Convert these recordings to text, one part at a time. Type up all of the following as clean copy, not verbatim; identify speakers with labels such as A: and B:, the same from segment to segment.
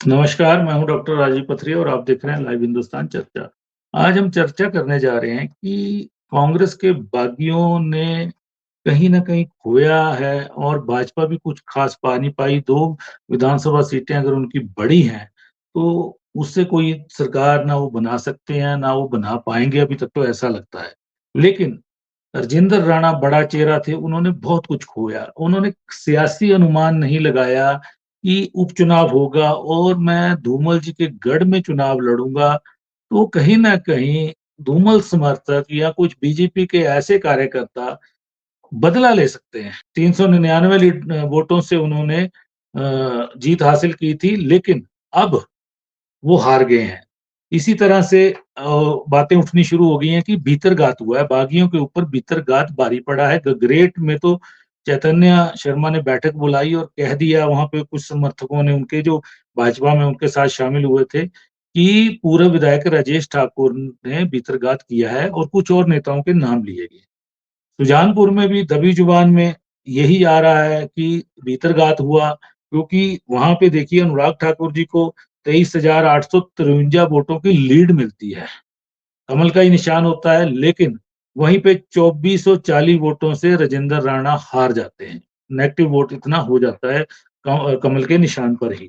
A: नमस्कार, मैं हूँ डॉक्टर राजीव पथरी और आप देख रहे हैं लाइव हिंदुस्तान चर्चा। आज हम चर्चा करने जा रहे हैं कि कांग्रेस के बागियों ने कहीं न कहीं खोया है और भाजपा भी कुछ ख़ास पा नहीं पाई। 2 विधानसभा सीटें अगर उनकी बड़ी हैं, तो उससे कोई सरकार ना वो बना सकते हैं, ना वो बना पाएँगे अभी तक तो ऐसा लगता है। लेकिन राजेंद्र राणा बड़ा चेहरा थे, उन्होंने बहुत कुछ खोया। उन्होंने सियासी अनुमान नहीं लगाया कि उपचुनाव होगा और मैं धूमल जी के गढ़ में चुनाव लड़ूँगा, तो कहीं न कहीं धूमल समर्थक या कुछ बीजेपी के ऐसे कार्यकर्ता बदला ले सकते हैं। 399 वोटों से उन्होंने जीत हासिल की थी, लेकिन अब वो हार गए हैं। इसी तरह से बातें उठनी शुरू हो गई हैं कि भीतरघात हुआ है, बागियों के ऊपर भीतरघात भारी पड़ा है। गगरेट में तो चैतन्य शर्मा ने बैठक बुलाई और कह दिया वहाँ पे कुछ समर्थकों ने उनके जो भाजपा में उनके साथ शामिल हुए थे, कि पूर्व विधायक राजेश ठाकुर ने भीतरघात किया है और कुछ और नेताओं के नाम लिए गए। सुजानपुर में भी दबी जुबान में यही आ रहा है कि भीतरघात हुआ, क्योंकि वहाँ पे देखिए अनुराग ठाकुर जी को 23,853 वोटों की लीड मिलती है। कमल का ही निशान होता है, लेकिन वहीं पे 2440 वोटों से राजेंद्र राणा हार जाते हैं। नेगेटिव वोट इतना हो जाता है कमल के निशान पर ही।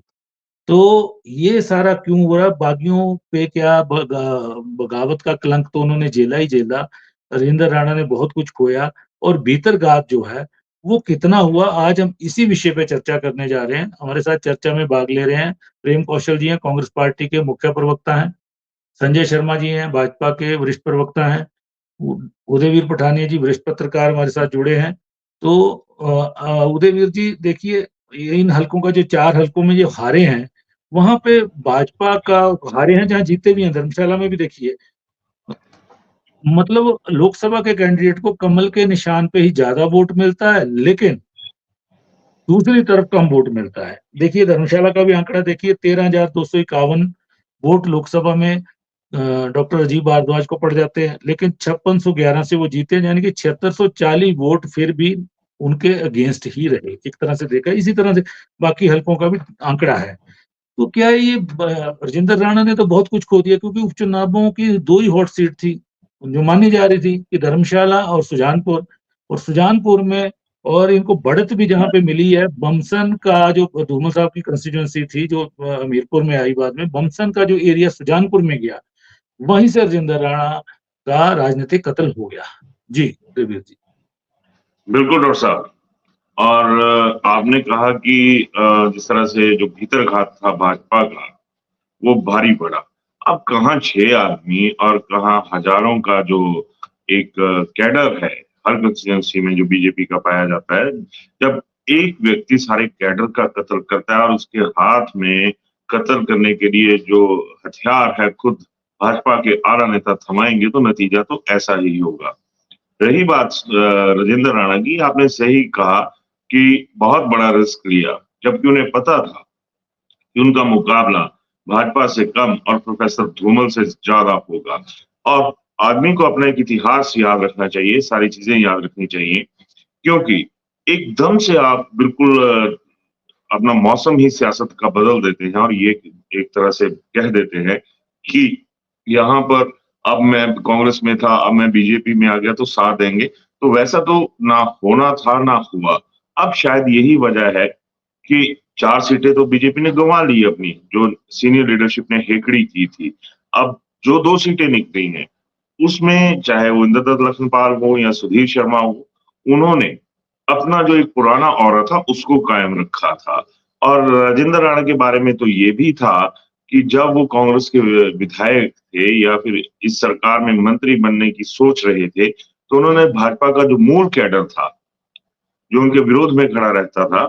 A: तो ये सारा क्यों हो रहा है? बागियों पे क्या बगावत का कलंक तो उन्होंने झेला ही झेला। राजेंद्र राणा ने बहुत कुछ खोया और भीतरघात जो है, वो कितना हुआ आज हम इसी विषय पे चर्चा करने जा रहे हैं। हमारे साथ चर्चा में भाग ले रहे हैं प्रेम कौशल जी हैं, कांग्रेस पार्टी के मुख्य प्रवक्ता हैं। संजय शर्मा जी हैं, भाजपा के वरिष्ठ प्रवक्ता हैं। उ उदयवीर पठानिया जी वरिष्ठ पत्रकार हमारे साथ जुड़े हैं। तो उदयवीर जी देखिए, ये इन हलकों का जो 4 हलकों में जो हारे हैं, वहाँ पे भाजपा का हारे हैं जहाँ जीते भी हैं, धर्मशाला में भी देखिए। मतलब लोकसभा के कैंडिडेट को कमल के निशान पे ही ज़्यादा वोट मिलता है, लेकिन दूसरी तरफ कम वोट मिलता है। देखिए धर्मशाला का भी आंकड़ा देखिए, 13,251 वोट लोकसभा में डॉक्टर अजीत भारद्वाज को पड़ जाते हैं, लेकिन 5611 से वो जीते, यानी कि 7640 वोट फिर भी उनके अगेंस्ट ही रहे। एक तरह से देखा, इसी तरह से बाकी हलकों का भी आंकड़ा है। तो क्या ये राजेंद्र राणा ने तो बहुत कुछ खो दिया, क्योंकि उपचुनावों की 2 ही हॉट सीट थी, जो मानी जा रही थी कि धर्मशाला और सुजानपुर में और इनको बढ़त भी जहाँ पे मिली है, बमसन का जो धूमल साहब की कंस्टिट्यूएंसी थी, जो हमीरपुर में आई बाद में, बमसन का जो एरिया सुजानपुर में गया, वहीं से राजेंद्र राणा का राजनीतिक कत्ल हो गया। जी, देवीर जी।
B: बिल्कुल डॉक्टर साहब। और आपने कहा कि जिस तरह से जो भीतरघात था भाजपा का, वो भारी पड़ा। अब कहाँ 6 आदमी और कहाँ हज़ारों का जो एक कैडर है, हर कंस्टिट्यूएंसी में जो बीजेपी का पाया जाता है, जब एक व्यक्ति सारे कैडर का कत्ल करता है और उसके हाथ में कत्ल करने के लिए जो हथियार है, खुद भाजपा के आला नेता थमाएँगे, तो नतीजा तो ऐसा ही होगा। रही बात राजेंद्र राणा की, आपने सही कहा कि बहुत बड़ा रिस्क लिया, जबकि उन्हें पता था कि उनका मुकाबला भाजपा से कम और प्रोफेसर धूमल से ज़्यादा होगा। और आदमी को अपना एक इतिहास याद रखना चाहिए, सारी चीज़ें याद रखनी चाहिए, क्योंकि एकदम से आप बिल्कुल अपना मौसम ही सियासत का बदल देते हैं और ये एक तरह से कह देते हैं कि यहाँ पर अब मैं कांग्रेस में था, अब मैं बीजेपी में आ गया तो साथ देंगे। तो वैसा तो ना होना था, ना हुआ। अब शायद यही वजह है कि 4 सीटें तो बीजेपी ने गँवा ली अपनी, जो सीनियर लीडरशिप ने हेकड़ी की थी। अब जो 2 सीटें निकली हैं, उसमें चाहे वो इंद्रदत्त लखनपाल हो या सुधीर शर्मा हो, उन्होंने अपना जो एक पुराना ऑरा था, उसको कायम रखा था। और राजेंद्र राणा के बारे में तो ये भी था कि जब वो कांग्रेस के विधायक थे या फिर इस सरकार में मंत्री बनने की सोच रहे थे, तो उन्होंने भाजपा का जो मूल कैडर था, जो उनके विरोध में खड़ा रहता था,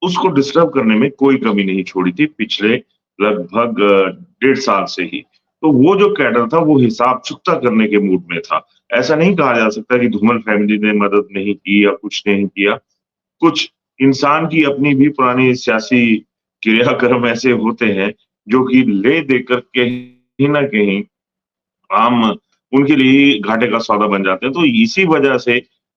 B: उसको डिस्टर्ब करने में कोई कमी नहीं छोड़ी थी पिछले लगभग 1.5 साल से ही। तो वो जो कैडर था, वो हिसाब चुकता करने के मूड में था। ऐसा नहीं कहा जा सकता कि धूमल फैमिली ने मदद नहीं की या कुछ नहीं किया। कुछ इंसान की अपनी भी पुरानी सियासी क्रियाक्रम ऐसे होते हैं, जो कि ले देकर कहीं न कहीं आम उनके लिए ही घाटे का सौदा बन जाते हैं। तो इसी वजह से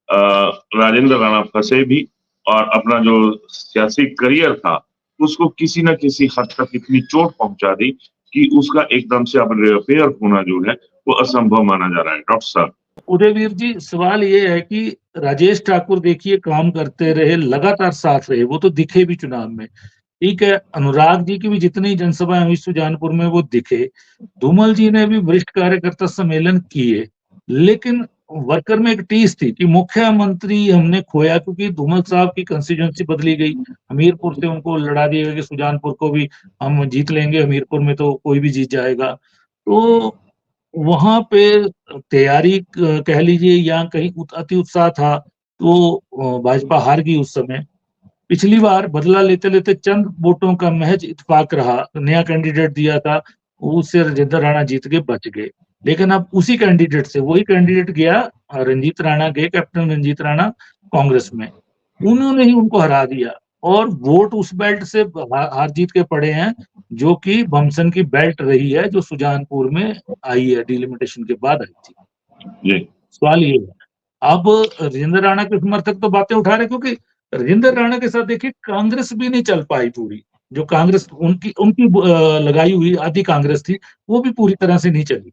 B: राजेंद्र राणा फँसे भी और अपना जो सियासी करियर था, उसको किसी न किसी हद तक इतनी चोट पहुँचा दी कि उसका एकदम से अब रिपेयर होना जो है, वो असंभव माना जा रहा है। डॉक्टर साहब।
A: उदयवीर जी, सवाल ये है कि राजेश ठाकुर देखिए काम करते रहे, लगातार साथ रहे, वो तो दिखे भी चुनाव में। ठीक है, अनुराग जी की भी जितनी जनसभाएँ हुई सुजानपुर में वो दिखे। धूमल जी ने भी वरिष्ठ कार्यकर्ता सम्मेलन किए, लेकिन वर्कर में एक टीस थी कि मुख्यमंत्री हमने खोया क्योंकि धूमल साहब की कंस्टिट्यूएंसी बदली गई। हमीरपुर से उनको लड़ा दिया गया कि सुजानपुर को भी हम जीत लेंगे, हमीरपुर में तो कोई भी जीत जाएगा। तो वहाँ पे तैयारी कह लीजिए या कहीं अति उत्साह था, तो भाजपा हार गई उस समय। पिछली बार बदला लेते-लेते चंद वोटों का महज इत्तेफाक रहा, नया कैंडिडेट दिया था, उससे राजेंद्र राणा जीत के बच गए। लेकिन अब उसी कैंडिडेट से वही कैंडिडेट गया रंजीत राणा गए, कैप्टन रंजीत राणा कांग्रेस में। उन्होंने ही उनको हरा दिया और वोट उस बेल्ट से हार-जीत के पड़े हैं, जो कि बमसन की बेल्ट रही है, जो सुजानपुर में आई है, डिलिमिटेशन के बाद आई थी।
B: जी।
A: सवाल ये है, अब राजेंद्र राणा के समर्थक तो बातें उठा रहे हैं क्योंकि राजेंद्र राणा के साथ देखिए कांग्रेस भी नहीं चल पाई पूरी। जो कांग्रेस उनकी उनकी लगाई हुई आधी कांग्रेस थी, वो भी पूरी तरह से नहीं चली।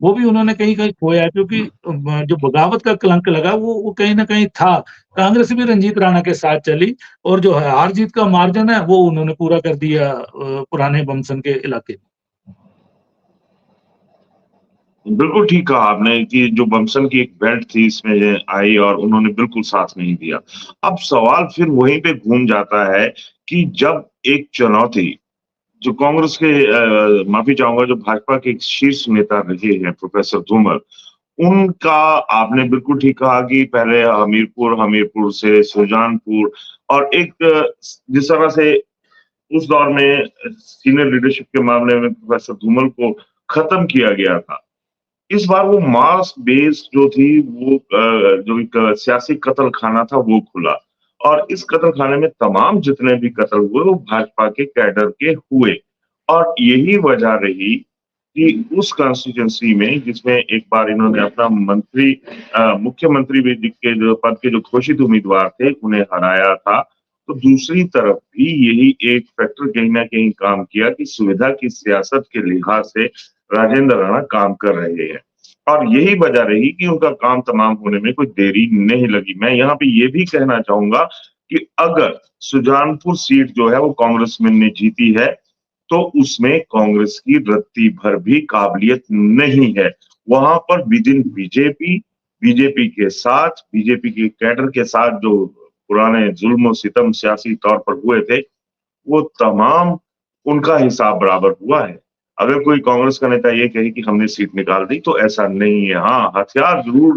A: वो भी उन्होंने कहीं-कहीं खोया क्योंकि जो बगावत का कलंक लगा वो कहीं न कहीं था। कांग्रेस भी रंजीत राणा के साथ चली और जो है हार-जीत का मार्जिन है, वो उन्होंने पूरा कर दिया पुराने बमसन के इलाके में।
B: बिल्कुल ठीक कहा आपने कि जो बमसन की एक बेल्ट थी इसमें आई और उन्होंने बिल्कुल साथ नहीं दिया। अब सवाल फिर वहीं पे घूम जाता है कि जब एक चुनौती जो कांग्रेस के माफ़ी चाहूँगा जो भाजपा के एक शीर्ष नेता रहे हैं प्रोफ़ेसर धूमल, उनका आपने बिल्कुल ठीक कहा कि पहले हमीरपुर, हमीरपुर से सुजानपुर और एक जिस तरह से उस दौर में सीनियर लीडरशिप के मामले में प्रोफ़ेसर धूमल को खत्म किया गया था। इस बार वो मास बेस जो थी वो जो एक सियासी कत्ल खाना था वो खुला और इस कत्ल खाने में तमाम जितने भी कत्ल हुए वो भाजपा के कैडर के हुए और यही वजह रही कि उस कॉन्स्टिट्यूएंसी में जिसमें एक बार इन्होंने अपना मुख्यमंत्री भी के जो पद के जो घोषित उम्मीदवार थे उन्हें हराया था, तो दूसरी तरफ भी यही एक फैक्टर कहीं न कहीं काम किया कि सुविधा की सियासत के लिहाज से राजेंद्र राणा काम कर रहे हैं। और यही वजह रही कि उनका काम तमाम होने में कोई देरी नहीं लगी। मैं यहाँ पे ये भी कहना चाहूँगा कि अगर सुजानपुर सीट जो है वो कांग्रेस में ने जीती है, तो उसमें कांग्रेस की रत्ती भर भी काबिलियत नहीं है। वहाँ पर विदिन बीजेपी के साथ, बीजेपी के कैडर के साथ जो पुराने जुल्म-ओ-सितम सियासी तौर पर हुए थे, वो तमाम उनका हिसाब बराबर हुआ है। अगर कोई कांग्रेस का नेता ये कहे कि हमने सीट निकाल दी तो ऐसा नहीं है। हाँ, हथियार ज़रूर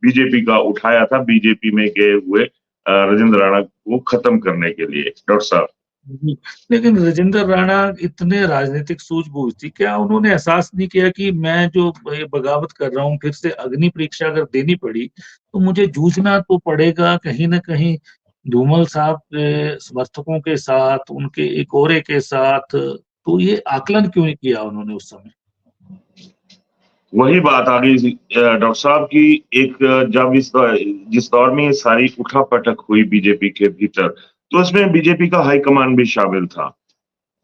B: बीजेपी का उठाया था बीजेपी में गए हुए राजेंद्र राणा को खत्म करने के लिए। डॉक्टर साहब।
A: जी, लेकिन राजेंद्र राणा इतने राजनीतिक सूझबूझ थी, क्या उन्होंने एहसास नहीं किया कि मैं जो ये बगावत कर रहा हूँ, फिर से अग्नि परीक्षा अगर देनी पड़ी, तो मुझे जूझना तो पड़ेगा कहीं न कहीं धूमल साहब के समर्थकों के साथ, उनके एक औरे के साथ, तो ये आकलन क्यों नहीं किया उन्होंने उस समय?
B: वही बात आ गई डॉक्टर साहब की एक जब जिस दौर में ये सारी उठा-पटक हुई बीजेपी के भीतर, तो इसमें बीजेपी का हाईकमान भी शामिल था।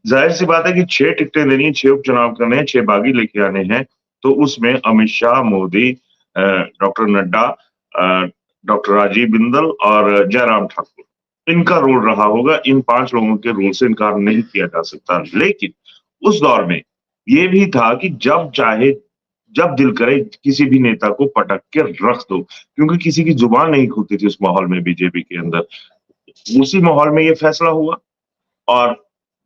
B: ज़ाहिर-सी बात है कि 6 टिकटें देनी है, 6 उपचुनाव करने हैं, 6 बागी लेके आने हैं, तो उसमें अमित शाह, मोदी डॉक्टर नड्डा डॉक्टर राजीव बिंदल और जयराम ठाकुर, इनका रोल रहा होगा। इन 5 लोगों के रोल से इनकार नहीं किया जा सकता। लेकिन उस दौर में ये भी था कि जब चाहे, जब दिल करे किसी भी नेता को पटक के रख दो, क्योंकि किसी की जुबान नहीं खुलती थी उस माहौल में बीजेपी के अंदर। उसी माहौल में ये फैसला हुआ और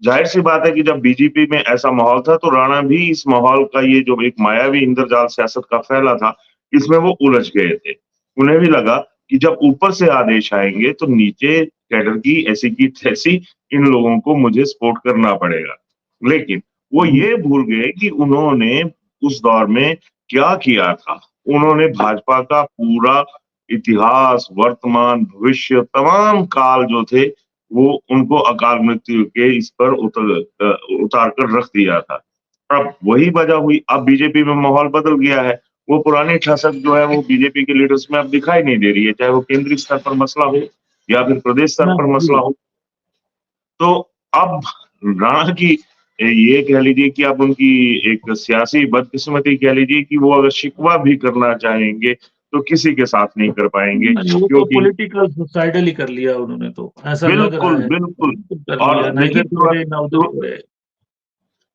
B: ज़ाहिर-सी बात है कि जब बीजेपी में ऐसा माहौल था, तो राणा भी इस माहौल का ये जो एक मायावी इंद्रजाल सियासत का फैला था, इसमें वो उलझ गए थे। उन्हें भी लगा कि जब ऊपर से आदेश आएँगे, तो नीचे कैडर की ऐसी की तैसी इन लोगों को मुझे सपोर्ट करना पड़ेगा। लेकिन वो ये भूल गए कि उन्होंने उस दौर में क्या किया था। उन्होंने भाजपा का पूरा इतिहास, वर्तमान, भविष्य तमाम काल जो थे वो उनको अकाल मृत्यु के इस पर उतार कर रख दिया था। अब वही वजह हुई, अब बीजेपी में माहौल बदल गया है। वो पुरानी ठसक जो है वो बीजेपी के लीडर्स में अब दिखाई नहीं दे रही है, चाहे वो केंद्रीय स्तर पर मसला हो या फिर प्रदेश स्तर
A: हाँ,
B: पर मसला
A: जी।
B: हो। तो अब राणा की ये कह लीजिए कि आप उनकी एक सियासी बदकिस्मती कह लीजिए कि वो अगर शिकवा भी करना चाहेंगे, तो किसी के साथ नहीं कर पाएँगे
A: नहीं, वो तो
B: क्योंकि
A: पॉलिटिकल सुसाइडल ही कर लिया उन्होंने तो, ऐसा लग रहा
B: बिल्कुल,
A: है।
B: बिल्कुल।
A: कर
B: और
A: लिया, ना
B: देखिए
A: इधर छोड़े ना उधर छोड़े।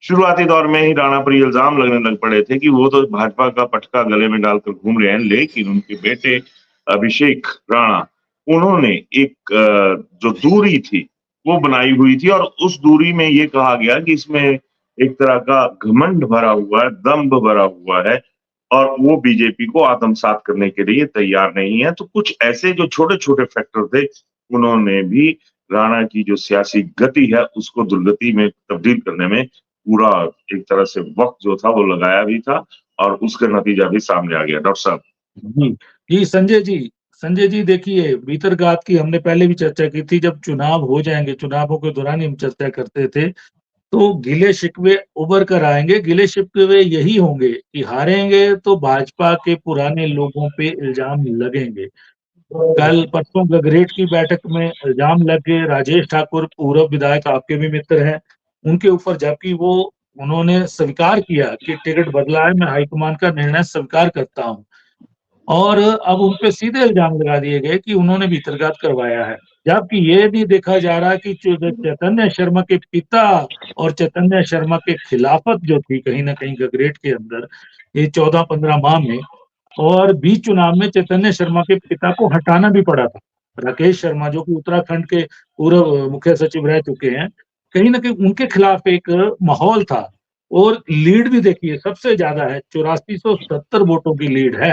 B: शुरुआती दौर में ही राणा पर ये इल्ज़ाम लगने लग पड़े थे कि वो तो भाजपा का पटका गले में डालकर घूम रहे हैं, लेकिन उनके बेटे अभिषेक राणा, उन्होंने एक जो दूरी थी, वो बनाई हुई थी और उस दूरी में ये कहा गया कि इसमें एक तरह का घमंड भरा हुआ है, दंभ भरा हुआ है और वो बीजेपी को आत्मसात करने के लिए तैयार नहीं है। तो कुछ ऐसे जो छोटे-छोटे फैक्टर थे, उन्होंने भी राणा की जो सियासी गति है, उसको दुर्गति में तब्दील करने में पूरा एक तरह से वक़्त जो था वो लगाया भी था और उसका नतीजा भी सामने आ गया। डॉक्टर साहब।
A: जी। जी, संजय जी देखिए, भीतरघात की हमने पहले भी चर्चा की थी, जब चुनाव हो जाएँगे, चुनावों के दौरान ही हम चर्चा करते थे, तो गिले-शिकवे उभर कर आएँगे। गिले-शिकवे यही होंगे कि हारेंगे तो भाजपा के पुराने लोगों पे इल्ज़ाम लगेंगे। कल परसों गगरेट की बैठक में इल्ज़ाम लग गए, राजेश ठाकुर पूर्व विधायक आपके भी मित्र हैं, उनके ऊपर, जबकि वो उन्होंने स्वीकार किया कि टिकट बदला है, मैं हाईकमान का निर्णय स्वीकार करता हूँ। और अब उन पे सीधे इल्ज़ाम लगा दिए गए कि उन्होंने भीतरघात करवाया है। जबकि ये नहीं देखा जा रहा कि जो चैतन्य शर्मा के पिता और चैतन्य शर्मा के खिलाफत जो थी कहीं न कहीं गगरेट के अंदर, ये 14-15 माह में, और बीच चुनाव में चैतन्य शर्मा के पिता को हटाना भी पड़ा था। राकेश शर्मा जो कि उत्तराखंड के पूर्व मुख्य सचिव रह चुके हैं, कहीं न कहीं उनके खिलाफ एक माहौल था और लीड भी देखिए सबसे ज़्यादा है, 8470 वोटों की लीड है।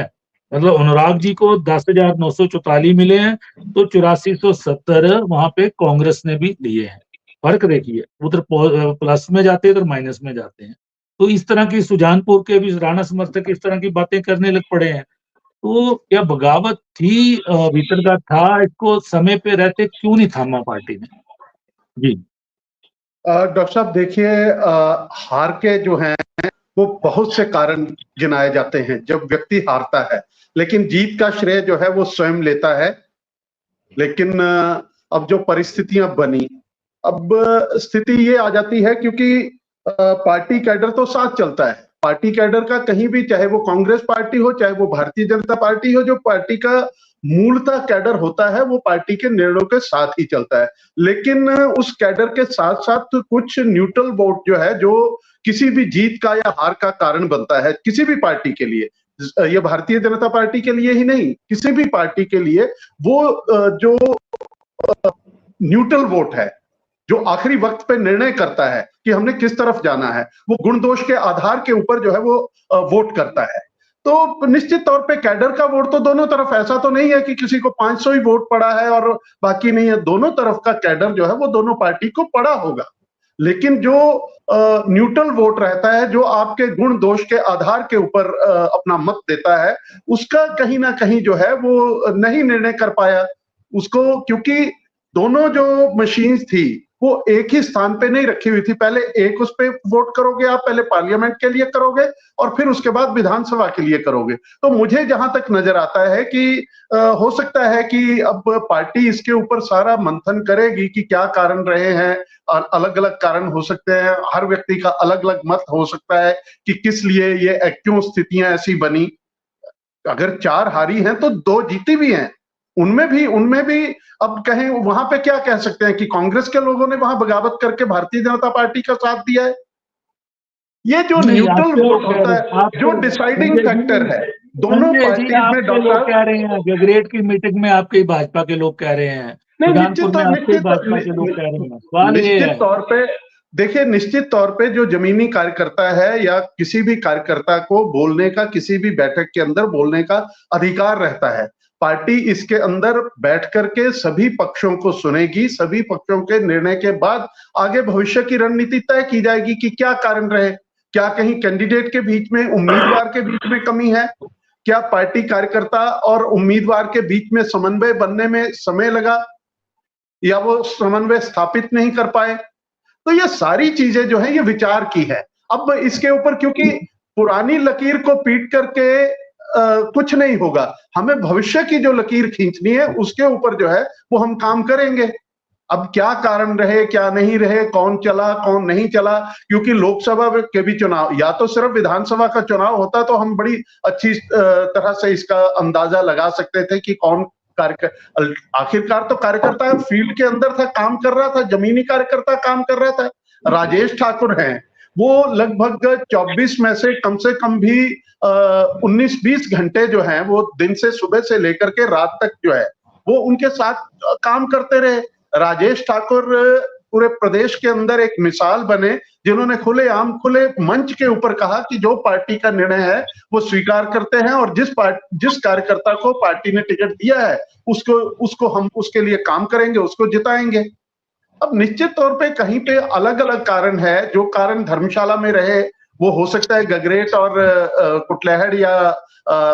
A: मतलब अनुराग जी को 10,944 मिले हैं, तो 8470 वहाँ पे कांग्रेस ने भी लिए हैं। फ़र्क देखिए, उधर प्लस में जाते हैं, इधर माइनस में जाते हैं। तो इस तरह की सुजानपुर के भी राणा समर्थक इस तरह की बातें करने लग पड़े हैं। तो क्या बगावत थी, भीतरघात था, इसको समय पे रहते क्यों नहीं थामा पार्टी ने? जी।
C: डॉक्टर साहब देखिए, हार के जो हैं वो बहुत से कारण गिनाए जाते हैं जब व्यक्ति हारता है, लेकिन जीत का श्रेय जो है वो स्वयं लेता है। लेकिन अब जो परिस्थितियां बनी, अब स्थिति ये आ जाती है क्योंकि पार्टी कैडर तो साथ चलता है। पार्टी कैडर का कहीं भी, चाहे वो कांग्रेस पार्टी हो चाहे वो भारतीय जनता पार्टी हो, जो पार्टी का मूलतः कैडर होता है वो पार्टी के निर्णयों के साथ ही चलता है। लेकिन उस कैडर के साथ साथ कुछ न्यूट्रल वोट जो है, जो किसी भी जीत का या हार का कारण बनता है किसी भी पार्टी के लिए, ये भारतीय जनता पार्टी के लिए ही नहीं, किसी भी पार्टी के लिए, वो जो न्यूट्रल वोट है, जो आखिरी वक्त पे निर्णय करता है कि हमने किस तरफ जाना है, वो गुण दोष के आधार के ऊपर जो है वो वोट करता है। तो निश्चित तौर पे कैडर का वोट तो दोनों तरफ, ऐसा तो नहीं है कि किसी को 500 ही वोट पड़ा है और बाकी नहीं है। दोनों तरफ का कैडर जो है वो दोनों पार्टी को पड़ा होगा। लेकिन जो न्यूट्रल वोट रहता है, जो आपके गुण दोष के आधार के ऊपर अपना मत देता है, उसका कहीं ना कहीं जो है वो नहीं निर्णय कर पाया उसको, क्योंकि दोनों जो मशीन्स थी वो एक ही स्थान पे नहीं रखी हुई थी। पहले एक उस पे वोट करोगे आप, पहले पार्लियामेंट के लिए करोगे और फिर उसके बाद विधानसभा के लिए करोगे। तो मुझे जहां तक नजर आता है कि हो सकता है कि अब पार्टी इसके ऊपर सारा मंथन करेगी कि क्या कारण रहे हैं, और अलग अलग कारण हो सकते हैं, हर व्यक्ति का अलग अलग मत हो सकता है कि किस लिए ये क्यों स्थितियां ऐसी बनी। अगर 4 हारी हैं तो 2 जीती भी हैं। उनमें भी अब कहें वहां पे क्या कह सकते हैं कि कांग्रेस के लोगों ने वहां बगावत करके भारतीय जनता पार्टी का साथ दिया है। ये जो
A: नहीं,
C: न्यूट्रल
A: आपके लोग
C: वोट
A: कह
C: होता
A: रहे
C: है,
A: हैं,
C: जो
A: आपके
C: डिसाइडिंग फैक्टर है दोनों
A: संजय जी,
C: पार्टीज में,
A: आपके लोग
C: डॉक्टर।
A: कह रहे हैं, गगरेट की मीटिंग में आपके ही भाजपा के लोग कह रहे हैं,
C: नहीं,
A: सुजानपुर में आपके ही भाजपा के लोग कह रहे हैं। सवाल ये
C: निश्चित
A: है।
C: तौर पे देखिए, निश्चित तौर पे जो जमीनी कार्यकर्ता है या किसी भी कार्यकर्ता को बोलने का, किसी भी बैठक के अंदर बोलने का अधिकार रहता है। पार्टी इसके अंदर बैठ करके सभी पक्षों को सुनेगी, सभी पक्षों के निर्णय के बाद आगे भविष्य की रणनीति तय की जाएगी कि क्या कारण रहे। क्या कहीं कैंडिडेट के बीच में, उम्मीदवार के बीच में कमी है? क्या पार्टी कार्यकर्ता और उम्मीदवार के बीच में समन्वय बनने में समय लगा, या वो समन्वय स्थापित नहीं कर पाए? तो ये सारी चीजें जो है ये विचार की है। अब इसके ऊपर, क्योंकि पुरानी लकीर को पीट करके कुछ नहीं होगा, हमें भविष्य की जो लकीर खींचनी है उसके ऊपर जो है वो हम काम करेंगे। अब क्या कारण रहे, क्या नहीं रहे, कौन चला कौन नहीं चला, क्योंकि लोकसभा के भी चुनाव, या तो सिर्फ विधानसभा का चुनाव होता तो हम बड़ी अच्छी तरह से इसका अंदाजा लगा सकते थे कि कौन आखिरकार तो कार्यकर्ता फील्ड के अंदर था, काम कर रहा था, जमीनी कार्यकर्ता काम कर रहा था। राजेश ठाकुर हैं, वो लगभग 24 में से कम भी 19-20 घंटे जो हैं वो दिन से, सुबह से लेकर के रात तक जो है वो उनके साथ काम करते रहे। राजेश ठाकुर पूरे प्रदेश के अंदर एक मिसाल बने, जिन्होंने खुलेआम खुले मंच के ऊपर कहा कि जो पार्टी का निर्णय है वो स्वीकार करते हैं, और जिस कार्यकर्ता को पार्टी ने टिकट दिया है उसको हम उसके लिए काम करेंगे, उसको जिताएंगे। अब निश्चित तौर पे कहीं पे अलग अलग कारण है, जो कारण धर्मशाला में रहे वो हो सकता है गगरेट और कुटलैहड़ या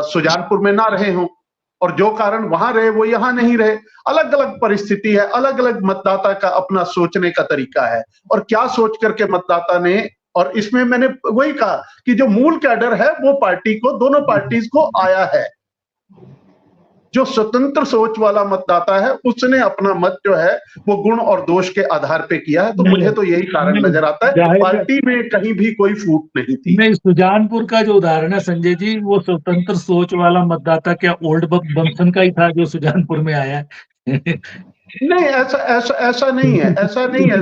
C: सुजानपुर में ना रहे हों, और जो कारण वहां रहे वो यहाँ नहीं रहे। अलग अलग परिस्थिति है, अलग अलग मतदाता का अपना सोचने का तरीका है, और क्या सोच करके मतदाता ने, और इसमें मैंने वही कहा कि जो मूल कैडर है वो पार्टी को, दोनों पार्टीज को आया है। जो स्वतंत्र सोच वाला मतदाता है उसने अपना मत जो है वो गुण और दोष के आधार पे किया है। तो मुझे तो यही कारण नजर आता है, पार्टी में कहीं भी कोई फूट नहीं थी।
A: नहीं, सुजानपुर का जो उदाहरण है संजय जी, वो स्वतंत्र सोच वाला मतदाता क्या ओल्ड बम्सन का ही था जो सुजानपुर में आया है?
C: नहीं, ऐसा नहीं है, ऐसा नहीं है।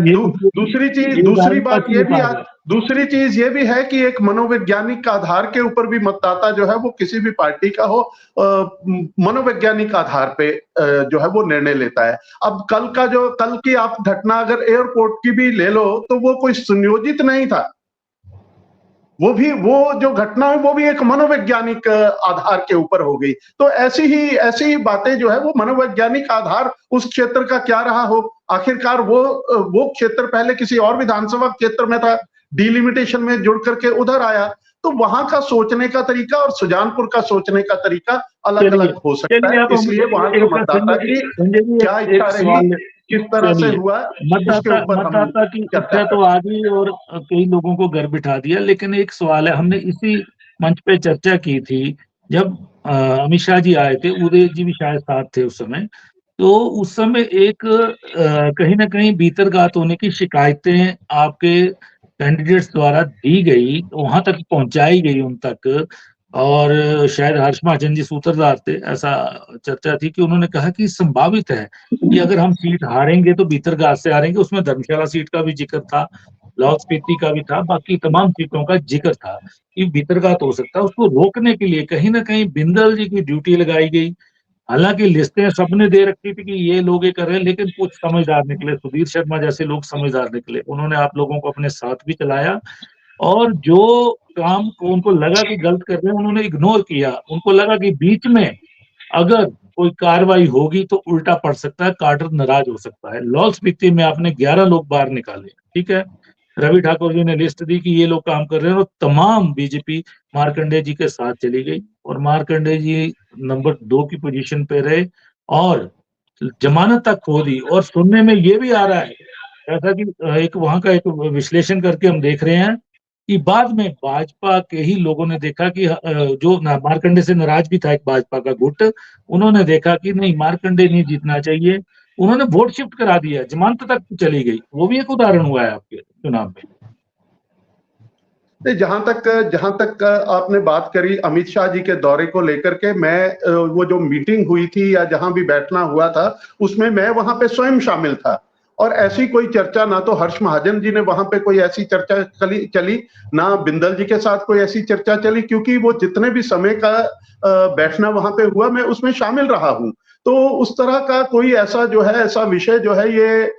C: दूसरी चीज ये भी है कि एक मनोवैज्ञानिक आधार के ऊपर भी मतदाता जो है वो किसी भी पार्टी का हो, मनोवैज्ञानिक आधार पे जो है वो निर्णय लेता है। अब कल की आप घटना अगर एयरपोर्ट की भी ले लो तो वो कोई सुनियोजित नहीं था, वो जो घटना है वो भी एक मनोवैज्ञानिक आधार के ऊपर हो गई। तो ऐसी ही बातें जो है वो मनोवैज्ञानिक आधार उस क्षेत्र का क्या रहा हो, आखिरकार वो क्षेत्र पहले किसी और विधानसभा क्षेत्र में था, डिलिमिटेशन में जुड़ करके उधर आया, तो वहां का सोचने का तरीका और सुजानपुर का सोचने का तरीका अलग अलग हो सकता है। इसलिए वहां के मतदाता की क्या इच्छा रही, किस तरह से हुआ,
A: मतदाता की इच्छा तो आ गई और कई लोगों को घर बिठा दिया। लेकिन एक सवाल है, हमने इसी मंच पे चर्चा की थी जब अमित शाह जी आए थे, उदय जी भी शायद साथ थे उस समय, तो उस समय एक कहीं ना कहीं भीतरघात होने की शिकायतें आपके कैंडिडेट्स द्वारा दी गई, वहां तक पहुंचाई गई उन तक, और शायद हर्ष महाजन जी सूत्रधार थे, ऐसा चर्चा थी कि उन्होंने कहा कि संभावित है कि अगर हम सीट हारेंगे तो भीतरघात से हारेंगे। उसमें धर्मशाला सीट का भी जिक्र था, लाहौल स्पीति का भी था, बाकी तमाम सीटों का जिक्र था कि भीतरघात हो सकता है। उसको रोकने के लिए कहीं ना कहीं बिंदल जी की ड्यूटी लगाई गई। हालांकि लिस्टें सबने दे रखी थी कि ये लोग ये कर रहे हैं, लेकिन कुछ समझदार निकले, सुधीर शर्मा जैसे लोग समझदार निकले, उन्होंने आप लोगों को अपने साथ भी चलाया, और जो काम को उनको लगा कि गलत कर रहे हैं उन्होंने इग्नोर किया। उनको लगा कि बीच में अगर कोई कार्रवाई होगी तो उल्टा पड़ सकता है, काडर नाराज हो सकता है। लाहौल स्पीति में आपने 11 लोग बाहर निकाले, ठीक है, रवि ठाकुर जी ने लिस्ट दी कि ये लोग काम कर रहे हैं, और तमाम बीजेपी मार्कंडे जी के साथ चली गई, और मार्कंडे जी नंबर 2 की पोजीशन पे रहे और जमानत तक खो दी। और सुनने में ये भी आ रहा है, जैसा कि एक वहां का एक विश्लेषण करके हम देख रहे हैं कि बाद में भाजपा के ही लोगों ने देखा कि जो मार्कंडे से नाराज भी था एक भाजपा का गुट, उन्होंने देखा कि नहीं, मार्कंडे नहीं जीतना चाहिए, उन्होंने वोट शिफ्ट करा दिया, जमानत तक चली गई। वो भी एक उदाहरण हुआ है आपके चुनाव में।
C: जहां तक आपने बात करी अमित शाह जी के दौरे को लेकर के, मैं वो जो मीटिंग हुई थी या जहां भी बैठना हुआ था उसमें मैं वहां पे स्वयं शामिल था, और ऐसी कोई चर्चा ना तो हर्ष महाजन जी ने वहां पे कोई ऐसी चर्चा चली ना बिंदल जी के साथ कोई ऐसी चर्चा चली, क्योंकि वो जितने भी समय का बैठना वहां पे हुआ मैं उसमें शामिल रहा हूं। तो उस तरह का कोई ऐसा जो है, ऐसा विषय जो है, ये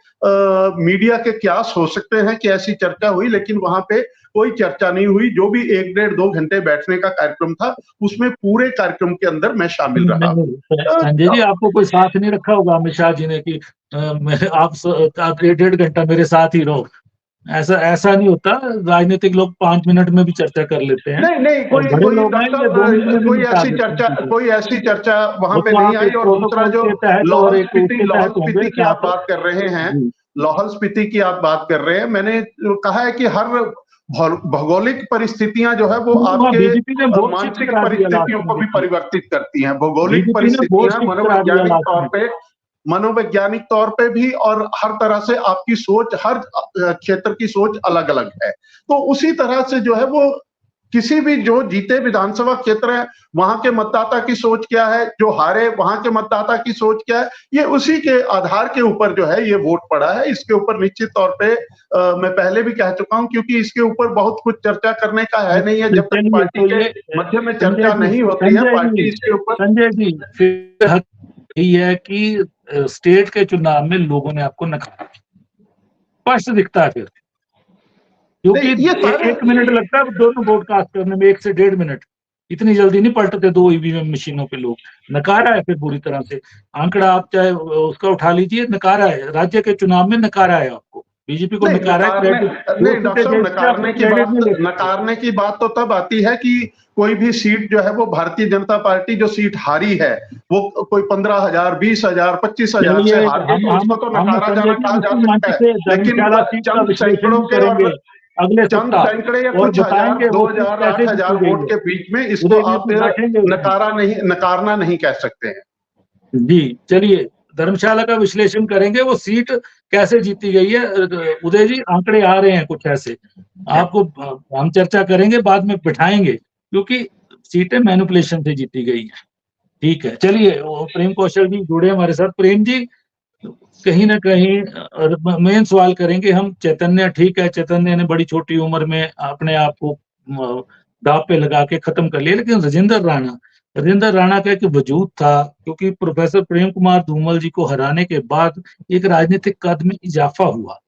C: मीडिया के क्यास हो सकते हैं कि ऐसी चर्चा हुई, लेकिन वहां पे कोई चर्चा नहीं हुई। जो भी 1 डेढ़ 2 घंटे बैठने का कार्यक्रम था उसमें पूरे कार्यक्रम के अंदर मैं शामिल रहा।
A: संजय जी, आपको कोई साथ नहीं रखा होगा अमित शाह जी ने कि आप 1.5 घंटा मेरे साथ ही रहो, ऐसा नहीं होता। राजनीतिक लोग 5 मिनट में भी चर्चा कर लेते हैं।
C: नहीं, कोई ऐसी चर्चा वहां पे नहीं आई। और दूसरा जो लाहौल स्पीति की आप बात कर रहे हैं, लाहौल स्पीति की आप बात कर रहे हैं, मैंने कहा है कि हर भौगोलिक परिस्थितियां जो है वो आपके मानसिक परिस्थितियों को भी परिवर्तित करती हैं। भौगोलिक परिस्थितियां मनोवैज्ञानिक तौर पे मनोवैज्ञानिक तौर पे भी, और हर तरह से आपकी सोच, हर क्षेत्र की सोच अलग अलग है। तो उसी तरह से जो है वो किसी भी जो जीते विधानसभा क्षेत्र है वहां के मतदाता की सोच क्या है, जो हारे वहां के मतदाता की सोच क्या है, ये उसी के आधार के ऊपर जो है ये वोट पड़ा है। इसके ऊपर निश्चित तौर पे मैं पहले भी कह चुका हूं, क्योंकि इसके ऊपर बहुत कुछ चर्चा करने का है नहीं है। जब तक पार्टी के मध्य में चर्चा नहीं होती है, पार्टी इसके ऊपर।
A: संजय जी, फिर हक यही है कि स्टेट के चुनाव में लोगों ने आपको नकारा, स्पष्ट दिखता है फिर, क्योंकि एक मिनट लगता है दोनों वोट कास्ट करने में, 1 से 1.5 मिनट, इतनी जल्दी नहीं पलटते 2 ईवीएम मशीनों पे लोग। नकारा है फिर बुरी तरह से, आंकड़ा आप चाहे उसका उठा लीजिए, नकारा है, राज्य के चुनाव में नकारा है आपको, बीजेपी को नकारा है।
C: नहीं डॉक्टर साहब, नकारने की बात तो तब आती है कि कोई भी सीट जो है वो भारतीय जनता पार्टी जो सीट हारी है वो कोई 15,000, 20,000, 25,000 से हार गई, उसको तो नकारा जाना कहा जा सकता है। लेकिन चंद सैकड़ों के और
A: अगले
C: चंद सैकड़े या कुछ हजार, 2,000, 8,000 वोट के बीच में इसको आप नकारना नहीं कह सकते हैं।
A: जी चलिए, धर्मशाला का विश्लेषण करेंगे, वो सीट कैसे जीती गई है। उदय जी, आंकड़े आ रहे हैं कुछ ऐसे, आपको हम चर्चा करेंगे, बाद में बिठाएंगे, क्योंकि सीटें मैनिपुलेशन से जीती गई है। ठीक है, चलिए, प्रेम कौशल जी जुड़े हमारे साथ। प्रेम जी, कहीं ना कहीं मेन सवाल करेंगे हम। चैतन्य, ठीक है, चैतन्य ने बड़ी छोटी उम्र में अपने आप को दांव पे लगा के खत्म कर लिया, लेकिन राजेंद्र राणा का एक वजूद था, क्योंकि प्रोफेसर प्रेम कुमार धूमल जी को हराने के बाद एक राजनीतिक कद में इजाफा हुआ,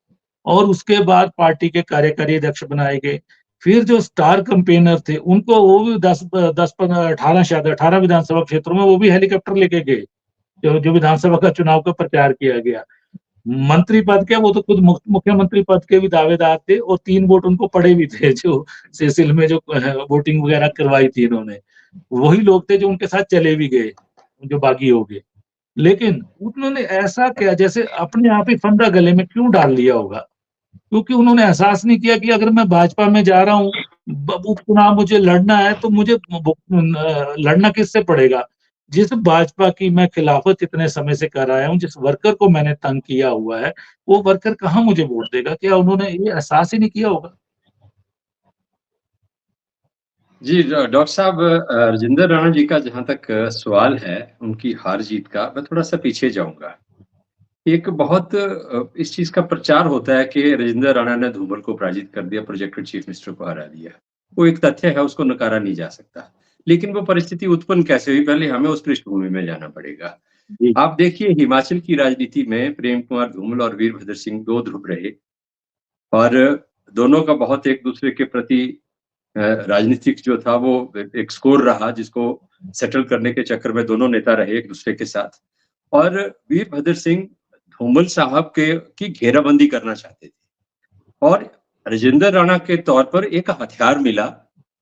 A: और उसके बाद पार्टी के कार्यकारी अध्यक्ष बनाए गए। फिर जो स्टार कैंपेनर थे उनको, वो भी 18 विधानसभा क्षेत्रों में वो भी हेलीकॉप्टर लेके गए, जो विधानसभा का चुनाव का प्रचार किया गया। मंत्री पद के, वो तो खुद मुख्यमंत्री पद के भी दावेदार थे, और 3 वोट उनको पड़े भी थे, जो सेसिल में जो वोटिंग वगैरह करवाई थी इन्होंने, वही लोग थे जो उनके साथ चले भी गए, जो बागी हो गए। लेकिन उन्होंने ऐसा किया जैसे अपने आप ही फंदा गले में क्यों डाल लिया होगा, क्योंकि उन्होंने एहसास नहीं किया कि अगर मैं भाजपा में जा रहा हूँ, उपचुनाव मुझे लड़ना है, तो मुझे लड़ना किससे पड़ेगा? जिस भाजपा की मैं खिलाफत इतने समय से कर आया हूँ, जिस वर्कर को मैंने तंग किया हुआ है, वो वर्कर कहाँ मुझे वोट देगा? क्या उन्होंने ये एहसास ही नहीं किया होगा?
D: जी डॉक्टर साहब, राजेंद्र राणा जी का जहां तक सवाल है उनकी हार जीत का, मैं थोड़ा सा पीछे जाऊंगा। एक बहुत इस चीज का प्रचार होता है कि राजेंद्र राणा ने धूमल को पराजित कर दिया, प्रोजेक्टेड चीफ मिनिस्टर को हरा दिया। वो एक तथ्य है, उसको नकारा नहीं जा सकता। लेकिन वो परिस्थिति उत्पन्न कैसे हुई, पहले हमें उस पृष्ठभूमि में जाना पड़ेगा। आप देखिए, हिमाचल की राजनीति में प्रेम कुमार धूमल और वीरभद्र सिंह 2 ध्रुव रहे, और दोनों का बहुत एक दूसरे के प्रति राजनीतिक जो था वो एक स्कोर रहा, जिसको सेटल करने के चक्कर में दोनों नेता रहे एक दूसरे के साथ। और वीरभद्र सिंह धूमल साहब की घेराबंदी करना चाहते थे, और राजेंद्र राणा के तौर पर एक हथियार मिला,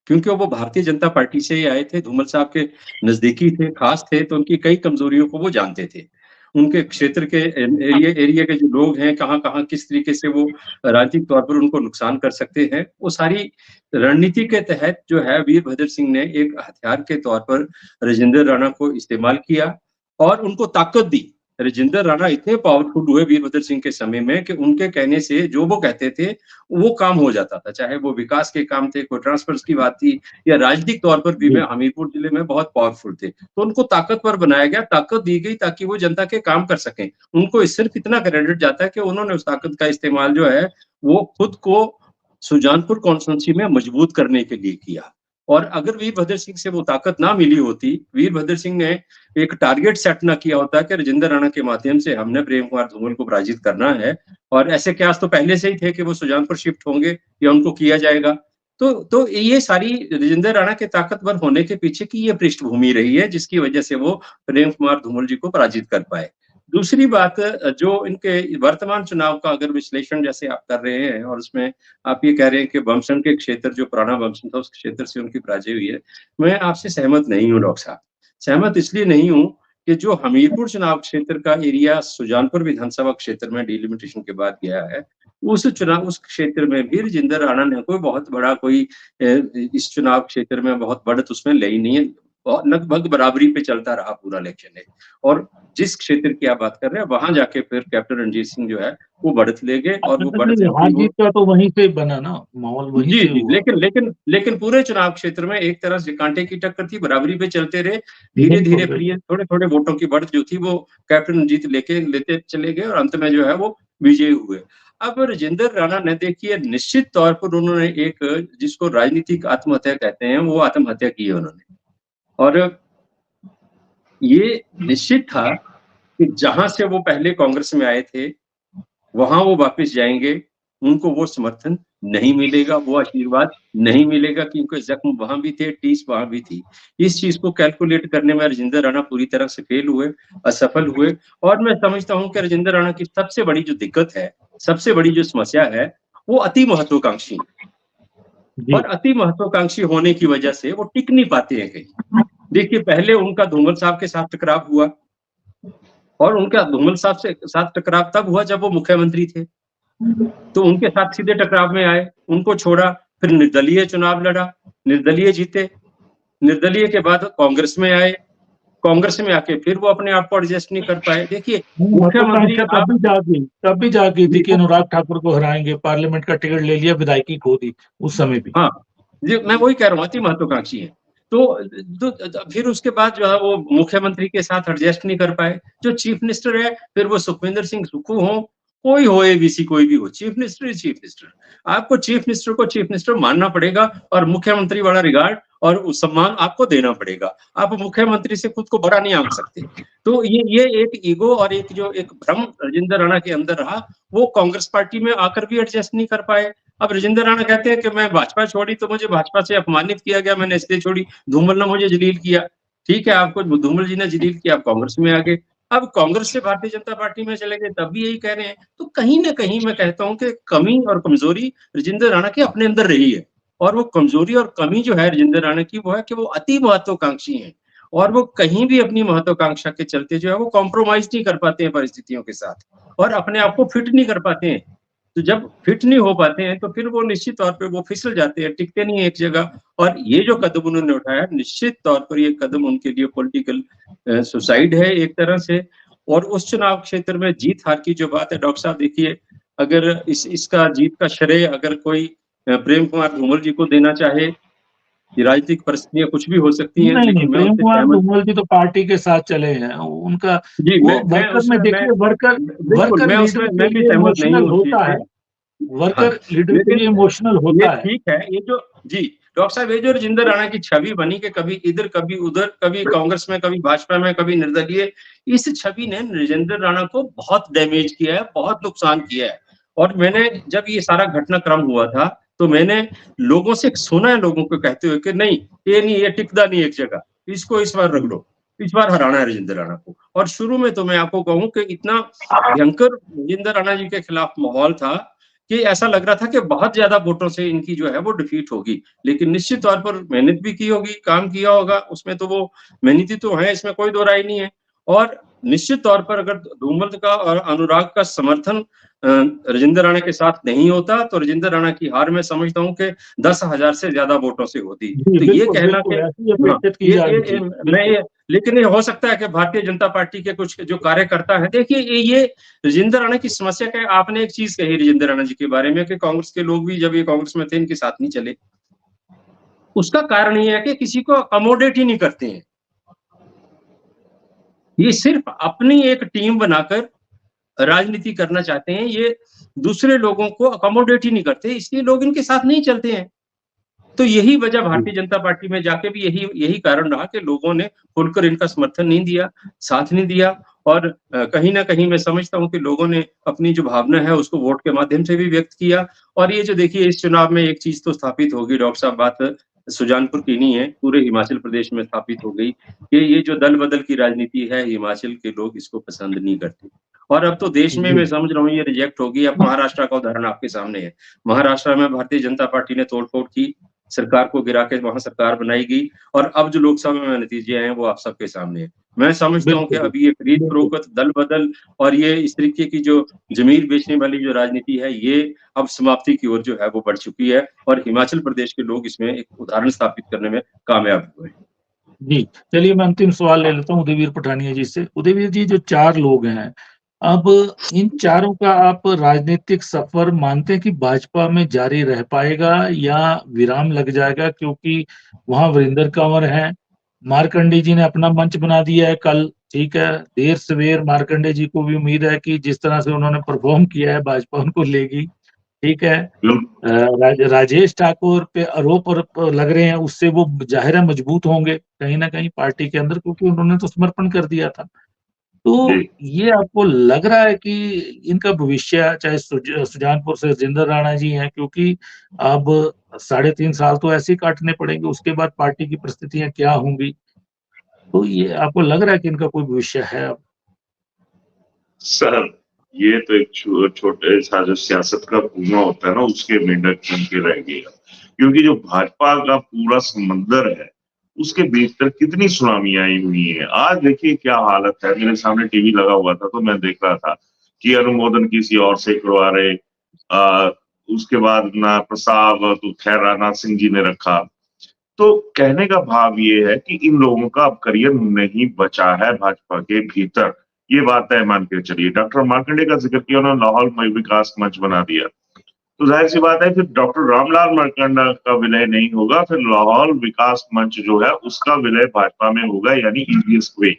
D: क्योंकि वो भारतीय जनता पार्टी से ही आए थे, धूमल साहब के नजदीकी थे, खास थे, तो उनकी कई कमजोरियों को वो जानते थे। उनके क्षेत्र के एरिया के जो लोग हैं, कहाँ किस तरीके से वो राजनीतिक तौर पर उनको नुकसान कर सकते हैं, वो सारी रणनीति के तहत जो है वीरभद्र सिंह ने एक हथियार के तौर पर राजेंद्र राणा को इस्तेमाल किया और उनको ताकत दी। राजेंद्र राणा इतने पावरफुल हुए वीरभद्र सिंह के समय में कि उनके कहने से जो वो कहते थे वो काम हो जाता था, चाहे वो विकास के काम थे, कोई ट्रांसफर्स की बात थी, या राजनीतिक तौर पर भी में हमीरपुर जिले में बहुत पावरफुल थे। तो उनको ताकतवर बनाया गया, ताकत दी गई ताकि वो जनता के काम कर सकें। उनको सिर्फ इतना क्रेडिट जाता है कि उन्होंने उस ताकत का इस्तेमाल जो है वो खुद को सुजानपुर कॉन्स्टिट्यूंसी में मजबूत करने के लिए किया। और अगर वीरभद्र सिंह से वो ताकत ना मिली होती, वीरभद्र सिंह ने एक टारगेट सेट ना किया होता कि राजेंद्र राणा के माध्यम से हमने प्रेम कुमार धूमल को पराजित करना है, और ऐसे कयास तो पहले से ही थे कि वो सुजानपुर शिफ्ट होंगे या उनको किया जाएगा, तो ये सारी राजेंद्र राणा के ताकतवर होने के पीछे की ये पृष्ठभूमि रही है, जिसकी वजह से वो प्रेम कुमार धूमल जी को पराजित कर पाए। दूसरी बात, जो इनके वर्तमान चुनाव का अगर विश्लेषण जैसे आप कर रहे हैं, और उसमें आप ये कह रहे हैं कि बमसन के क्षेत्र, जो पुराना बमसन था, उस क्षेत्र से उनकी पराजय हुई है, मैं आपसे सहमत नहीं हूँ डॉक्टर साहब। सहमत इसलिए नहीं हूँ कि जो हमीरपुर चुनाव क्षेत्र का एरिया सुजानपुर विधानसभा क्षेत्र में डिलिमिटेशन के बाद गया है, उस क्षेत्र में भी राजेंद्र राणा ने कोई बहुत बड़ा इस चुनाव क्षेत्र में बहुत बढ़त उसमें ली नहीं है। और लगभग बराबरी पे चलता रहा पूरा इलेक्शन है। और जिस क्षेत्र की आप बात कर रहे हैं वहां जाके फिर कैप्टन रणजीत सिंह जो है वो बढ़त ले गए, और वो बढ़त
A: नहीं,
D: जो थी
A: हार
D: वो
A: जीत का तो वहीं से बना ना, माहौल वहीं
D: जी,
A: से
D: जी,
A: हुआ।
D: लेकिन पूरे चुनाव क्षेत्र में एक तरह से कांटे की टक्कर थी, बराबरी पे चलते रहे। धीरे-धीरे
A: बिल्कुल,
D: फिर ये
A: बिल्कुल।
D: थोड़े-थोड़े वोटों की बढ़त जो थी वो कैप्टन रणजीत लेते चले गए और अंत में जो है वो विजयी हुए। अब राजेंद्र राणा ने देखिए निश्चित तौर पर उन्होंने एक जिसको राजनीतिक आत्महत्या कहते हैं, वो आत्महत्या की है उन्होंने। और ये निश्चित था कि जहाँ से वो पहले कांग्रेस में आए थे, वहाँ वो वापस जाएँगे, उनको वो समर्थन नहीं मिलेगा, वो आशीर्वाद नहीं मिलेगा, क्योंकि ज़ख्म वहाँ भी थे, ठेस वहाँ भी थी। इस चीज़ को कैलकुलेट करने में राजेंद्र राणा पूरी तरह से फेल हुए, असफल हुए, और मैं समझता हूँ कि राजेंद्र राणा की सबसे बड़ी जो दिक्कत है, सबसे बड़ी जो समस्या है, वो अति महत्वाकांक्षी है।
A: जी।
D: और अति महत्वाकांक्षी होने की वजह से वो टिक नहीं पाते हैं कहीं। देखिए पहले उनका धूमल साहब के साथ टकराव हुआ, और उनका धूमल साहब से साथ टकराव तब हुआ जब वो मुख्यमंत्री थे। तो उनके साथ सीधे टकराव में आए, उनको छोड़ा, फिर निर्दलीय चुनाव लड़ा, निर्दलीय जीते, निर्दलीय के बाद कांग्रेस में आए, कांग्रेस में आके फिर वो अपने आप को एडजस्ट नहीं कर पाए। देखिए, मुख्यमंत्री
A: महत्वाकांक्षा
D: आप
A: तब भी जागी थी कि
D: देखो,
A: अनुराग ठाकुर को हराएंगे, पार्लियामेंट का टिकट ले लिया, विधायकी खो दी उस समय भी।
D: हाँ, जी मैं वही कह रहा हूँ, अति महत्वाकांक्षी है। फिर उसके बाद जो है वो मुख्यमंत्री के साथ एडजस्ट नहीं कर पाए। जो चीफ मिनिस्टर है, फिर वो सुखविंदर सिंह सुक्खू हों, कोई हो एबीसी कोई भी हो, chief minister is chief minister. आपको चीफ मिनिस्टर को चीफ मिनिस्टर मानना पड़ेगा, और मुख्यमंत्री वाला रिगार्ड और सम्मान आपको देना पड़ेगा। आप मुख्यमंत्री से खुद को बड़ा नहीं आंक सकते। तो ये एक ईगो और एक जो एक भ्रम राजेंद्र राणा के अंदर रहा, वो कांग्रेस पार्टी में आकर भी एडजस्ट नहीं कर पाए। अब राजेंद्र राणा कहते हैं कि मैं भाजपा छोड़ी तो मुझे भाजपा से अपमानित किया गया, मैंने इसलिए छोड़ी, धूमल ने मुझे जलील किया। ठीक है, आपको धूमल जी ने जलील किया, आप कांग्रेस में आ गए। अब कांग्रेस से भारतीय जनता पार्टी में चले गए, तब भी यही कह रहे हैं। तो कहीं ना कहीं मैं कहता हूं कि कमी और कमजोरी राजेंद्र राणा के अपने अंदर रही है। और वो कमजोरी और कमी जो है राजेंद्र राणा की, वो है कि वो अति महत्वाकांक्षी हैं, और वो कहीं भी अपनी महत्वाकांक्षा के चलते जो है वो कॉम्प्रोमाइज नहीं कर पाते हैं परिस्थितियों के साथ, और अपने आप को फिट नहीं कर पाते हैं। तो जब फिट नहीं हो पाते हैं तो फिर वो निश्चित तौर पे वो फिसल जाते हैं, टिकते नहीं है एक जगह। और ये जो कदम उन्होंने उठाया, निश्चित तौर पर ये कदम उनके लिए पॉलिटिकल सुसाइड है एक तरह से। और उस चुनाव क्षेत्र में जीत हार की जो बात है डॉक्टर साहब, देखिए अगर इसका जीत का श्रेय अगर कोई प्रेम कुमार धूमल जी को देना चाहे, ये राजनीतिक परिस्थितियां कुछ भी हो सकती हैं,
A: नहीं, नहीं,
D: लेकिन मैं
A: प्रेम
D: उससे
A: कुमार
D: सहमत।
A: धूमल जी तो पार्टी के साथ चले हैं। उनका
D: जी,
A: वो
D: मैं
A: वर्कर में
D: उसमें मैं
A: देखिए, वर्कर
D: बिल्कुल
A: वर्कर
D: मैं
A: लीडर
D: उसमें
A: के
D: मैं भी
A: लिए
D: सहमत नहीं
A: इमोशनल
D: हूँ उस चीज
A: होता
D: से।
A: है,
D: हाँ,
A: वर्कर लीडर के लिए
D: लेकिन
A: इमोशनल
D: ये
A: होता है।
D: ठीक है, ये जो जी डॉक्टर साहब, ये जो राजेंद्र राणा की छवि बनी कि कभी इधर कभी उधर, कभी कांग्रेस में कभी भाजपा में कभी निर्दलीय, इस छवि ने राजेंद्र राणा को बहुत डैमेज किया है, बहुत नुकसान किया है। और मैंने जब ये सारा घटनाक्रम हुआ था, तो मैंने लोगों से सुना है, लोगों को कहते हुए कि नहीं, ये नहीं, ये टिकदा नहीं एक जगह, इसको इस बार रख लो, इस बार हराना है राजेंद्र राणा को। और शुरू में तो मैं आपको कहूं कि इतना भयंकर राजेंद्र राणा जी के खिलाफ माहौल था कि ऐसा लग रहा था कि बहुत ज्यादा वोटों से इनकी जो है वो डिफीट होगी। लेकिन निश्चित तौर पर मेहनत भी की होगी, काम किया होगा, उसमें तो वो मेहनती तो है, इसमें कोई दो राय नहीं है। और निश्चित तौर पर अगर धूमल का और अनुराग का समर्थन राजेंद्र राणा के साथ नहीं होता, तो राजेंद्र राणा की हार मैं समझता हूँ कि 10,000 से ज्यादा वोटों से होती।
A: जी,
D: तो ये
A: बिल्कुल,
D: कहना कि
A: बिल्कुल, ऐसी
D: हाँ,
A: अपेक्षित की जा रही
D: ये
A: थी।
D: मैं
A: बिल्कुल।
D: लेकिन ये हो सकता है कि भारतीय जनता पार्टी के कुछ जो कार्यकर्ता है, देखिए ये राजेंद्र राणा की समस्या क्या है। आपने एक चीज कही राजेंद्र राणा जी के बारे में कि कांग्रेस के लोग भी जब ये कांग्रेस में थे इनके साथ नहीं चले। उसका कारण ये है कि किसी को अकोमोडेट ही नहीं करते हैं। ये सिर्फ अपनी एक टीम बनाकर राजनीति करना चाहते हैं, ये दूसरे लोगों को अकोमोडेट ही नहीं करते, इसलिए लोग इनके साथ नहीं चलते हैं। तो यही वजह
A: जी।
D: भारतीय जनता पार्टी में जाके भी यही यही कारण रहा कि लोगों ने खुलकर इनका समर्थन नहीं दिया, साथ नहीं दिया। और कहीं ना कहीं मैं समझता हूं कि लोगों ने अपनी जो भावना है उसको वोट के माध्यम से भी व्यक्त किया। और ये जो देखिए इस चुनाव में एक चीज तो स्थापित होगी डॉक्टर साहब, बात सुजानपुर की नहीं है, पूरे हिमाचल प्रदेश में स्थापित हो गई कि ये जो दल बदल की राजनीति है, हिमाचल के लोग इसको पसंद नहीं करते। और अब तो देश में
A: जी।
D: मैं समझ रहा हूँ ये रिजेक्ट होगी। अब महाराष्ट्र का उदाहरण आपके सामने है। महाराष्ट्र में भारतीय जनता पार्टी ने तोड़फोड़ की, सरकार को गिरा के वहां सरकार बनाई गई, और अब जो लोकसभा में नतीजे आए हैं वो आप सबके सामने है। मैं समझता हूँ कि
A: बिल्कुल,
D: अभी ये खरीद
A: बिल्कुल।
D: फरोख्त, दल बदल और ये इस तरीके की जो जमीन बेचने वाली जो राजनीति है, ये अब समाप्ति की ओर जो है वो बढ़ चुकी है, और हिमाचल प्रदेश के लोग इसमें एक उदाहरण स्थापित करने में कामयाब हुए हैं।
A: जी, चलिए मैं अंतिम सवाल ले लेता हूँ उदयवीर पठानिया जी से। उदयवीर जी, जो 4 लोग हैं, अब इन चारों का आप राजनीतिक सफ़र मानते हैं कि भाजपा में जारी रह पाएगा या विराम लग जाएगा? क्योंकि वहाँ वीरेंद्र कंवर हैं, मार्कंडेय जी ने अपना मंच बना दिया है कल, ठीक है? देर-सवेर मार्कंडेय जी को भी उम्मीद है कि जिस तरह से उन्होंने परफ़ॉर्म किया है, भाजपा उनको लेगी, ठीक है?
B: बिल्कुल।
A: राजेश ठाकुर पे आरोप लग रहे हैं, उससे वो ज़ाहिर है मजबूत होंगे कहीं न कहीं पार्टी के अंदर, क्योंकि उन्होंने तो समर्पण कर दिया था। तो
B: जी।
A: ये आपको लग रहा है कि इनका भविष्य, चाहे सुजानपुर से राजेंद्र राणा जी हैं, क्योंकि अब 3.5 साल तो ऐसे ही काटने पड़ेंगे, उसके बाद पार्टी की परिस्थितियाँ क्या होंगी? तो ये आपको लग रहा है कि इनका कोई भविष्य है अब?
B: सर, ये तो एक छोटे-सा जो सियासत का कुआँ होता है ना, उसके मेंढक बन के रह गया। क्योंकि जो भाजपा का पूरा समंदर है, उसके भीतर कितनी सुनामी आई हुई है। आज देखिए क्या हालत है, मेरे सामने टीवी लगा हुआ था, तो मैं देख रहा था कि अनुमोदन किसी और से करवा रहे। उसके बाद ना प्रस्ताव तो खैर राजनाथ सिंह जी ने रखा। तो कहने का भाव ये है कि इन लोगों का अब करियर नहीं बचा है भाजपा के भीतर, ये बात तय मान के चलिए। डॉक्टर मार्कंडेय का ज़िक्र किया, उन्होंने लाहौल में विकास मंच बना दिया। तो ज़ाहिर-सी बात है फिर डॉक्टर रामलाल मार्कंडा का विलय नहीं होगा, फिर लाहौल विकास मंच जो है उसका विलय भाजपा में होगा, यानी ईवीएस वे।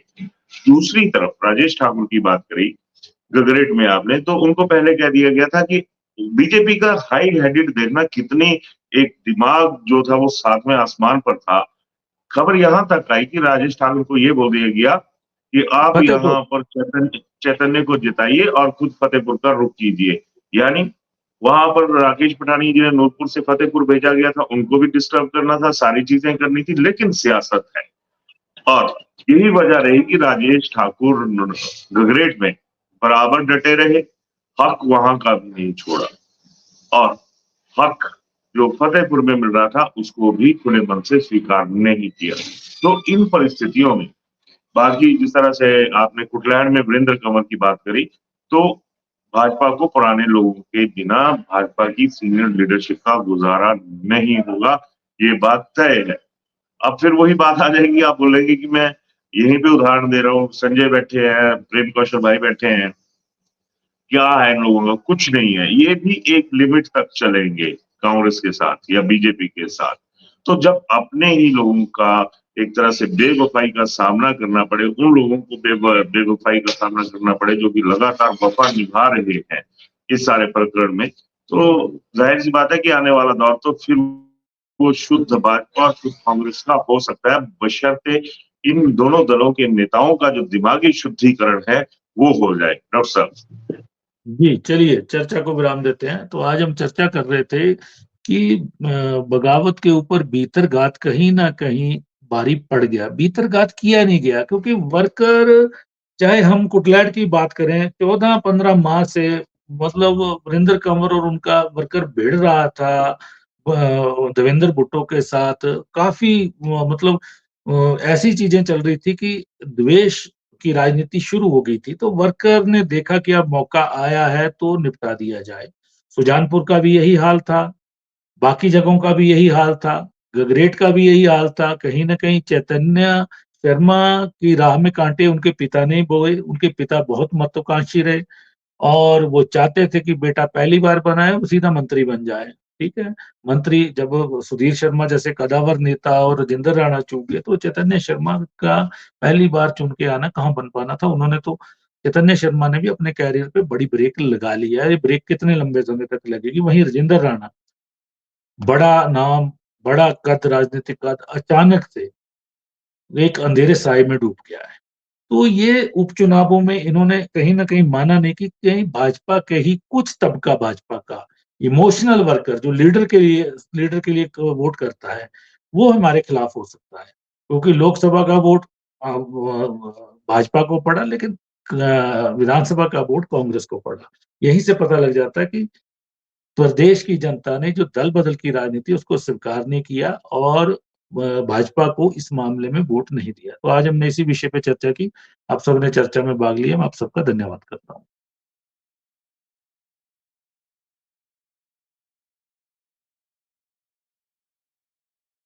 B: दूसरी तरफ राजेश ठाकुर की बात करी, गगरेट में आपने, तो उनको पहले कह दिया गया था कि बीजेपी का हाई हेडेड देखना, कितनी एक दिमाग जो था वो 7वें आसमान पर था। खबर यहाँ तक आई कि राजेश ठाकुर को ये बोल दिया गया कि आप
A: फतेहपुर।
B: यहाँ पर चैतन्य को जिताइए और खुद फतेहपुर का रुख कीजिए। यानी वहाँ पर राकेश पठानिया जी ने नूरपुर से फतेहपुर भेजा गया था, उनको भी डिस्टर्ब करना था, सारी चीज़ें करनी थी, लेकिन सियासत है। और यही वजह रही कि राजेश ठाकुर गगरेट में बराबर डटे रहे, हक वहाँ का भी नहीं छोड़ा और हक जो फतेहपुर में मिल रहा था, उसको भी खुले मन से स्वीकार नहीं किया। तो इन परिस्थितियों में बाकी जिस तरह से आपने कुटलैहड़ में वीरेंद्र कंवर की बात करी, तो भाजपा को पुराने लोगों के बिना भाजपा की सीनियर लीडरशिप का गुज़ारा नहीं होगा, ये बात तय है। अब फिर वही बात आ जाएगी, आप बोलेंगे कि मैं यहीं पे उदाहरण दे रहा हूँ, संजय बैठे हैं, प्रेम कौशल भाई बैठे हैं। क्या है इन लोगों का? कुछ नहीं है। ये भी एक लिमिट तक चलेंगे कांग्रेस के साथ या बीजेपी के साथ। तो जब अपने ही लोगों का एक तरह से बेवफ़ाई का सामना करना पड़े, उन लोगों को बेवफ़ाई का सामना करना पड़े जो कि लगातार वफ़ा निभा रहे हैं इस सारे प्रकरण में, तो ज़ाहिर-सी बात है कि आने वाला दौर तो फिर वो शुद्ध भाजपा और शुद्ध कांग्रेस का हो सकता है, बशर्ते इन दोनों दलों के नेताओं का जो दिमागी शुद्धिकरण है, वो हो जाए। डॉक्टर साहब।
A: जी, चलिए चर्चा को विराम देते हैं। तो आज हम चर्चा कर रहे थे कि बगावत के ऊपर भीतरघात कहीं न कहीं भारी पड़ गया। भीतरघात किया नहीं गया क्योंकि वर्कर, चाहे हम कुटलैहड़ की बात करें, 14-15 माह से मतलब वीरेंद्र कंवर और उनका वर्कर भिड़ रहा था देवेंद्र भुट्टो के साथ। काफ़ी मतलब ऐसी चीज़ें चल रही थी कि द्वेष की राजनीति शुरू हो गई थी, तो वर्कर ने देखा कि अब मौका आया है तो निपटा दिया जाए। सुजानपुर का भी यही हाल था, बाकी जगहों का भी यही हाल था, गगरेट का भी यही हाल था। कहीं न कहीं चैतन्य शर्मा की राह में काँटे उनके पिता ने बोए, उनके पिता बहुत महत्वाकांक्षी रहे और वो चाहते थे कि बेटा पहली बार बना है, वो सीधा मंत्री बन जाए, ठीक है? मंत्री जब सुधीर शर्मा जैसे कदावर नेता और राजेंद्र राणा चूक गए, तो चैतन्य शर्मा का पहली बार चुन के आना कहाँ बन पाना था। उन्होंने तो चैतन्य शर्मा ने भी अपने करियर पे बड़ी ब्रेक लगा ली है। ये ब्रेक कितने लंबे समय तक लगेगी। वहीं राजेंद्र राणा, बड़ा नाम, बड़ा कद, राजनीतिक कद, अचानक से एक अंधेरे साए में डूब गया है। तो ये उपचुनावों में इन्होंने कहीं न कहीं माना नहीं कि कहीं भाजपा के ही कुछ तबका भाजपा का इमोशनल वर्कर जो लीडर के लिए वोट करता है, वो हमारे खिलाफ हो सकता है। क्योंकि लोकसभा का वोट भाजपा को पड़ा, लेकिन विधानसभा का वोट कांग्रेस को पड़ा। यहीं से पता लग जाता है कि प्रदेश की जनता ने जो दल बदल की राजनीति उसको स्वीकार नहीं किया और भाजपा को इस मामले में वोट नहीं दिया। तो आज हमने इसी विषय पे चर्चा की। आप सबने चर्चा में भाग लिया। मैं आप सबका धन्यवाद करता हूँ।